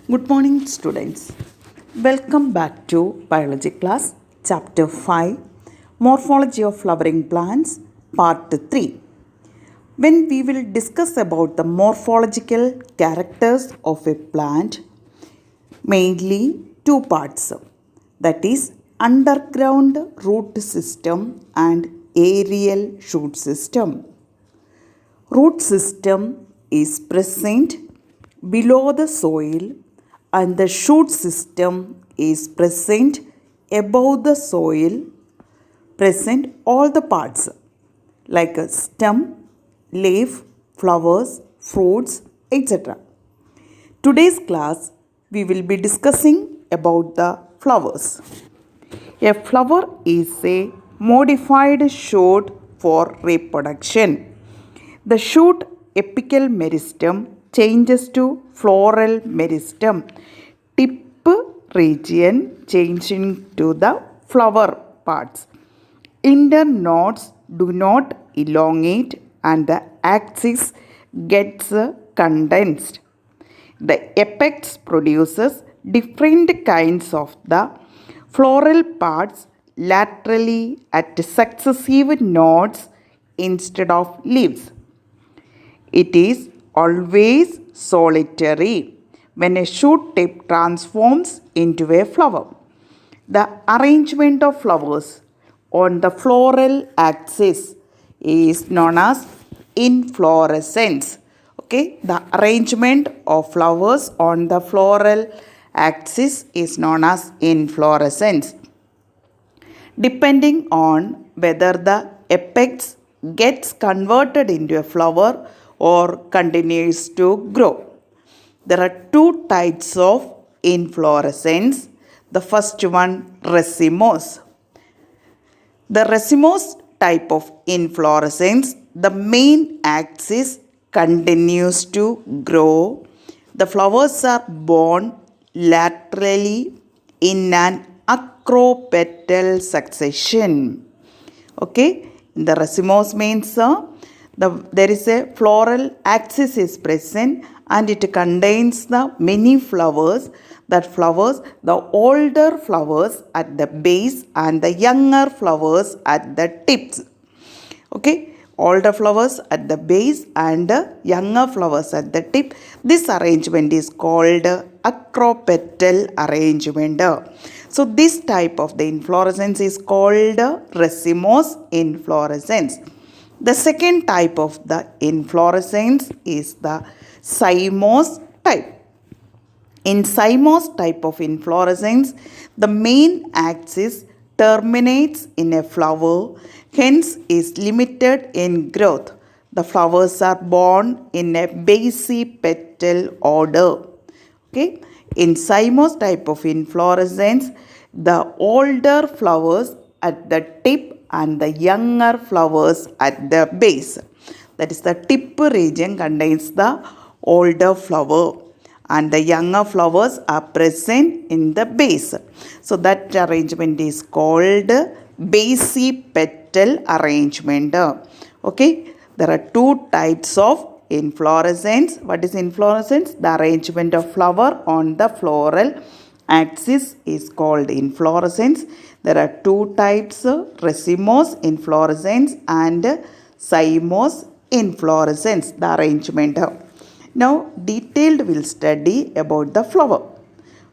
Good morning, students. Welcome back to Biology class, Chapter 5 Morphology of Flowering Plants, Part 3. When we will discuss about the morphological characters of a plant, mainly two parts, that is, underground root system and aerial shoot system. Root system is present below the soil and the shoot system is present above the soil, present all the parts like a stem, leaf, flowers, fruits, etc. Today's class we will be discussing about the flowers. A flower is a modified shoot for reproduction. The shoot apical meristem changes to floral meristem. Tip region changing to the flower parts. Internodes do not elongate and the axis gets condensed. The apex produces different kinds of the floral parts laterally at successive nodes instead of leaves. It is always solitary when a shoot tip transforms into a flower. The arrangement of flowers on the floral axis is known as inflorescence. Okay, the arrangement of flowers on the floral axis is known as inflorescence. Depending on whether the apex gets converted into a flower or continues to grow. There are two types of inflorescence. The first one, racemose. The racemose type of inflorescence, the main axis continues to grow. The flowers are borne laterally in an acropetal succession. Okay, the racemose means there is a floral axis is present and it contains the many flowers. That flowers, the older flowers at the base and the younger flowers at the tips. Okay, older flowers at the base and younger flowers at the tip. This arrangement is called acropetal arrangement. So this type of the inflorescence is called racemose inflorescence. The second type of the inflorescence is the cymose type. In cymose type of inflorescence, the main axis terminates in a flower, hence is limited in growth. The flowers are borne in a basipetal order. Okay? In cymose type of inflorescence, the older flowers at the tip and the younger flowers at the base. That is, the tip region contains the older flower and the younger flowers are present in the base. So that arrangement is called basipetal arrangement. Okay, there are two types of inflorescence. What is inflorescence? The arrangement of flower on the floral axis is called inflorescence. There are two types, racemose inflorescence and cymose inflorescence, the arrangement. Now, detailed we'll study about the flower.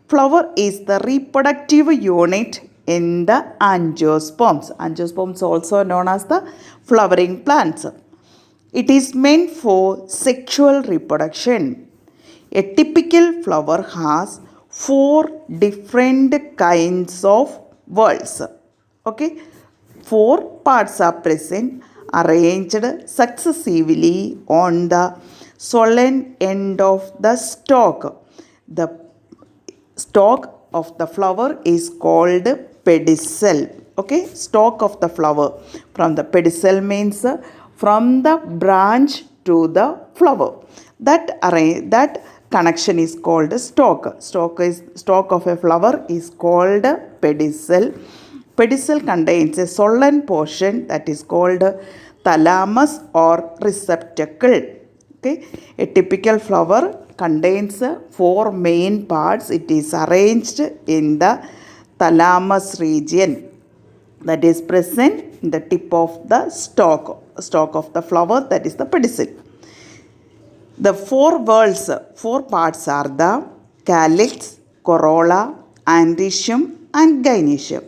Flower is the reproductive unit in the angiosperms. Angiosperms also known as the flowering plants. It is meant for sexual reproduction. A typical flower has 4 different kinds of whorls. Okay, 4 parts are present, arranged successively on the swollen end of the stalk. The stalk of the flower is called pedicel. Okay, stalk of the flower. From the pedicel means from the branch to the flower. That connection is called stalk. Stalk of a flower is called pedicel. Pedicel contains a swollen portion that is called thalamus or receptacle. Okay, a typical flower contains four main parts. It is arranged in the thalamus region that is present in the tip of the stalk of the flower, that is the pedicel. The four parts are the calyx, corolla, androecium and gynoecium.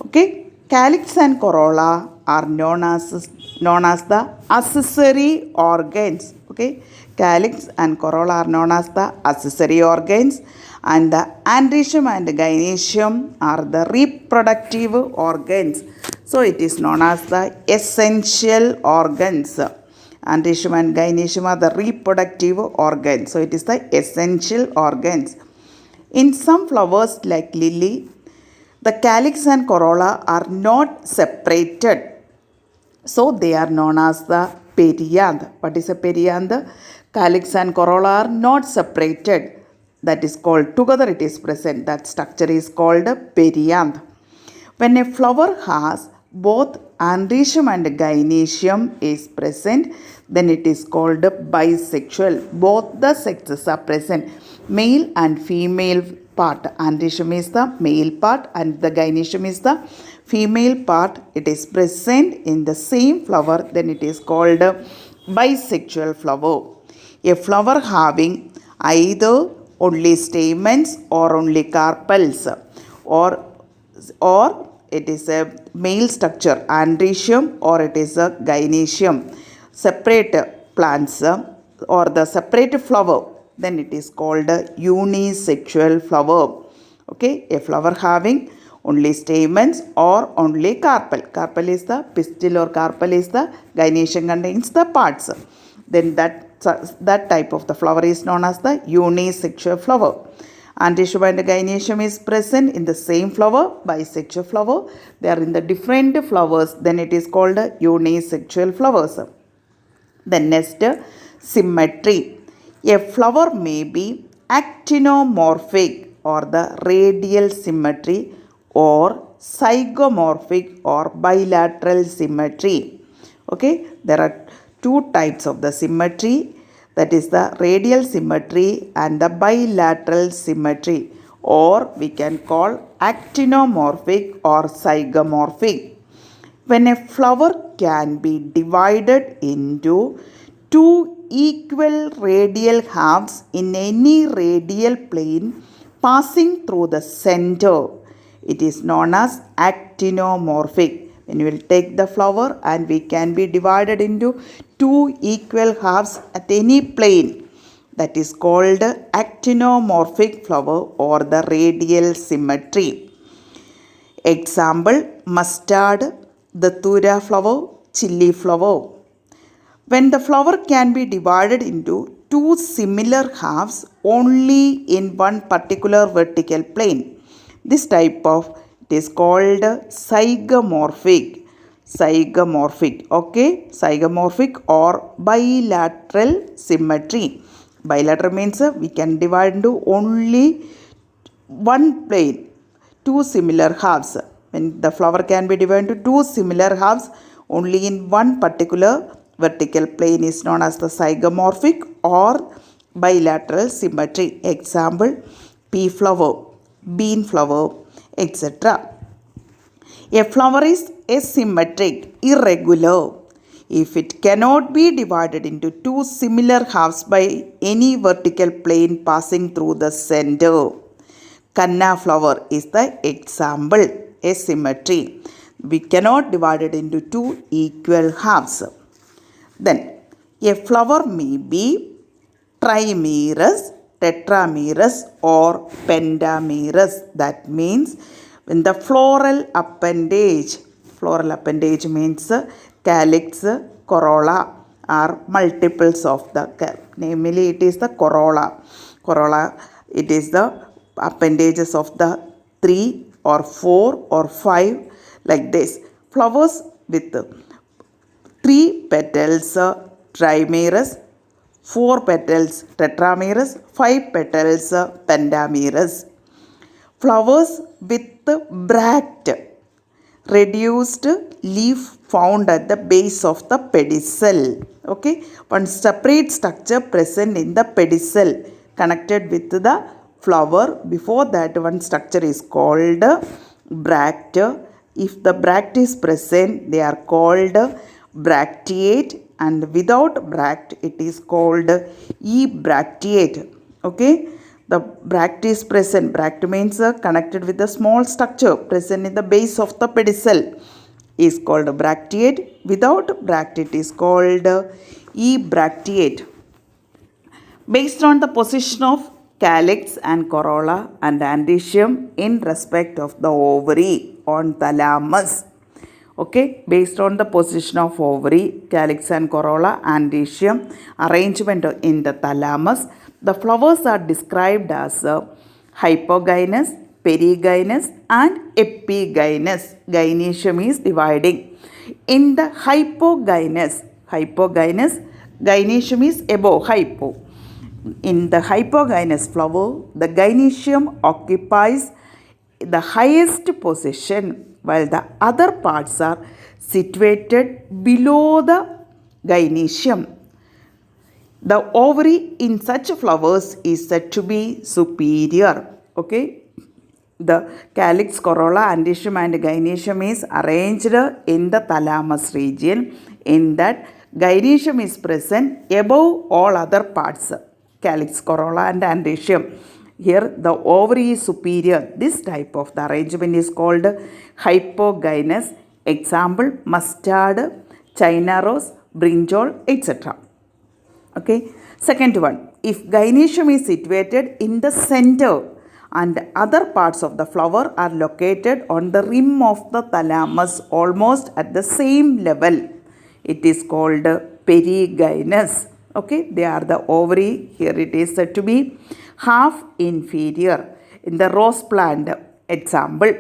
Okay, calyx and corolla are known as the accessory organs. Okay, calyx and corolla are known as the accessory organs, and the androecium and gynoecium are the reproductive organs. So it is known as the essential organs. Androecium and gynoecium are the reproductive organs. So it is the essential organs. In some flowers like lily, the calyx and corolla are not separated. So they are known as the perianth. What is a perianth? Calyx and corolla are not separated. That is called, together it is present. That structure is called perianth. When a flower has both androecium and gynoecium is present, then it is called bisexual. Both the sexes are present, male and female part. Androecium is the male part and the gynoecium is the female part. It is present in the same flower, then it is called bisexual flower. A flower having either only stamens or only carpels, or it is a male structure, androecium, or it is a gynoecium, separate plants or the separate flower, then it is called a unisexual flower. Okay, a flower having only stamens or only carpel. Carpel is the pistil or carpel is the gynoecium contains the parts. Then that type of the flower is known as the unisexual flower. Androecium and gynoecium is present in the same flower, bisexual flower. They are in the different flowers, then it is called unisexual flowers. Then next, symmetry. A flower may be actinomorphic or the radial symmetry, or zygomorphic or bilateral symmetry. Okay, there are two types of the symmetry, that is the radial symmetry and the bilateral symmetry, or we can call actinomorphic or zygomorphic. When a flower can be divided into two equal radial halves in any radial plane passing through the center, it is known as actinomorphic. When we will take the flower and we can be divided into two equal halves at any plane, that is called actinomorphic flower or the radial symmetry. Example, mustard, datura flower, chili flower. When the flower can be divided into two similar halves only in one particular vertical plane, this type of it is called zygomorphic. Okay, zygomorphic or bilateral symmetry. Bilateral means we can divide into only one plane, two similar halves. When the flower can be divided into two similar halves only in one particular vertical plane is known as the zygomorphic or bilateral symmetry. Example, pea flower, bean flower, etc. A flower is asymmetric, irregular, if it cannot be divided into two similar halves by any vertical plane passing through the center. Kanna flower is the example, asymmetry. We cannot divide it into two equal halves. Then, a flower may be trimerous, tetramerous or pentamerous. That means when the floral appendage means calyx, corolla are multiples of the, namely it is the corolla. Corolla, it is the appendages of the 3 or 4 or 5 like this. Flowers with 3 petals trimerous, 4 petals tetramerous, 5 petals pentamerous. Flowers with bract, reduced leaf found at the base of the pedicel. Okay, one separate structure present in the pedicel connected with the flower. Before that, one structure is called bract. If the bract is present, they are called bracteate, and without bract, it is called ebracteate. Okay, the bract is present. Bract means connected with the small structure present in the base of the pedicel is called bracteate. Without bract, it is called ebracteate. Based on the position of calyx and corolla and androecium in respect of the ovary on thalamus. Okay, based on the position of ovary, calyx and corolla, androecium, arrangement in the thalamus, the flowers are described as hypogynous, perigynous and epigynous. Gynoecium is dividing. In the hypogynous, gynoecium is above hypo. In the hypogynous flower, the gynoecium occupies the highest position while the other parts are situated below the gynoecium. The ovary in such flowers is said to be superior. Okay, the calyx, corolla, androecium and gynoecium is arranged in the thalamus region. In that, gynoecium is present above all other parts, calyx, corolla and androecium. Here the ovary is superior. This type of the arrangement is called hypogynous. Example, mustard, china rose, brinjal, etc. Okay. Second one, if gynoecium is situated in the center and other parts of the flower are located on the rim of the thalamus almost at the same level, it is called perigynous. Okay, they are the ovary. Here it is said to be half inferior. In the rose plant example,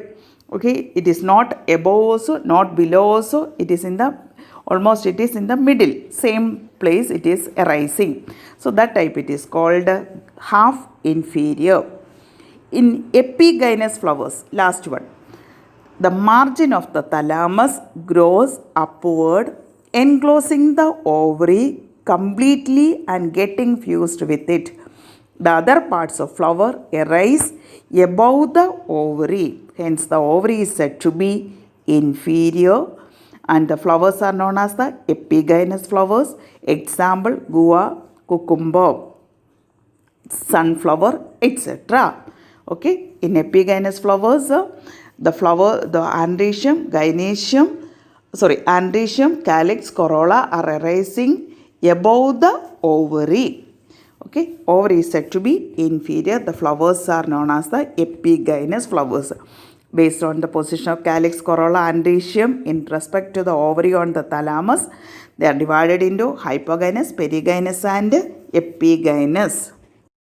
okay, it is not above also, not below also, it is in the almost it is in the middle, same place it is arising. So that type it is called half inferior. In epigynous flowers, last one, the margin of the thalamus grows upward, enclosing the ovary completely and getting fused with it. The other parts of flower arise above the ovary. Hence the ovary is said to be inferior and the flowers are known as the epigynous flowers. Example, guava, cucumber, sunflower, etc. Okay, in epigynous flowers, the androecium, calyx, corolla are arising above the ovary. Okay, ovary is said to be inferior. The flowers are known as the epigynous flowers. Based on the position of calyx, corolla, androecium in respect to the ovary on the thalamus, they are divided into hypogynous, perigynous and epigynous.